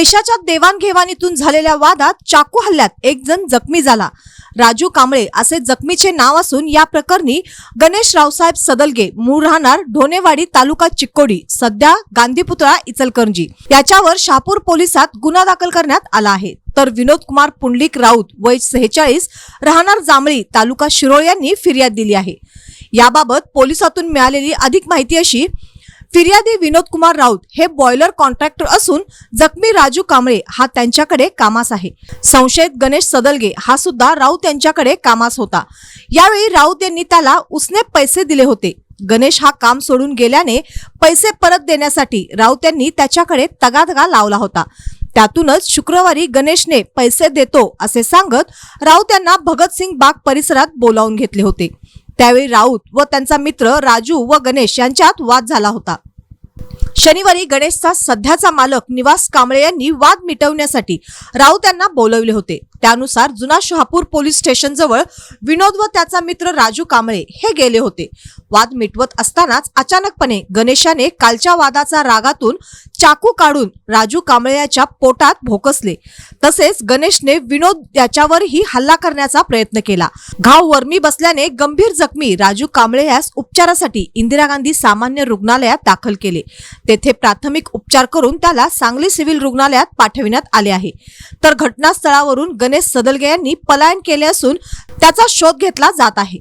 पैशाच्या देवाणघेवाणीतून झालेल्या वादात चाकू हल्ल्यात एक जण जखमी झाला। राजू कांबळे असे जखमीचे नाव असून या प्रकरणी गणेश रावसाहेब सदलगे मूळ राहणार ढोणेवाडी तालुका चिक्कोडी सध्या गांधीपुतळा इचलकरंजी याच्यावर शहापूर पोलिसात गुन्हा दाखल करण्यात आला आहे। तर विनोद कुमार पुंडलिक राऊत वय 46 राहणार जांभळी तालुका शिरोळ यांनी फिर्याद दिली आहे। याबाबत पोलिसातून मिळालेली अधिक माहिती अशी, फिर्यादी विनोद कुमार राऊत हे बॉयलर कॉन्ट्रॅक्टर असून जखमी राजू कांबळे हा त्यांच्याकडे कामास आहे। संशयित गणेश सदलगे हा सुद्धा राऊत यांच्याकडे कामास होता। यावेळी राऊत यांनी त्याला उसने पैसे दिले होते। गणेश हा काम सोडून गेल्याने पैसे परत देण्यासाठी राऊत यांनी त्याच्याकडे तगादा लावला होता। त्यातूनच शुक्रवारी गणेशने पैसे देतो असे सांगत राऊत यांना भगतसिंग बाग परिसरात बोलावून घेतले होते। त्यावेळी राऊत व त्यांचा मित्र राजू व गणेश यांच्यात वाद झाला होता। शनिवारी गणेशचा सध्याचा मालक निवास कांबळे यांनी वाद मिटवण्यासाठी राऊत यांना बोलवले होते। त्यानुसार जुना शहापूर पोलीस स्टेशन जवळ विनोद व त्याचा मित्र राजू कांबळे हे गेले होते। वाद मिटवत असतानाच अचानकपणे गणेशाने कालच्या वादाचा रागातून चाकू काढून राजू कांबळे याच्या पोटात भोकसले। तसेच गणेशने विनोद याच्यावरही हल्ला करण्याचा प्रयत्न केला। घाव वर्मी बसल्याने गंभीर जखमी राजू कांबळे यास उपचारासाठी इंदिरा गांधी सामान्य रुग्णालयात दाखल केले। तेथे प्राथमिक उपचार करून त्याला सांगली सिव्हिल रुग्णालयात पाठविण्यात आले आहे। तर घटनास्थळावरून गणेश सदलगे यांनी पलायन केले असून त्याचा शोध घेतला जात आहे।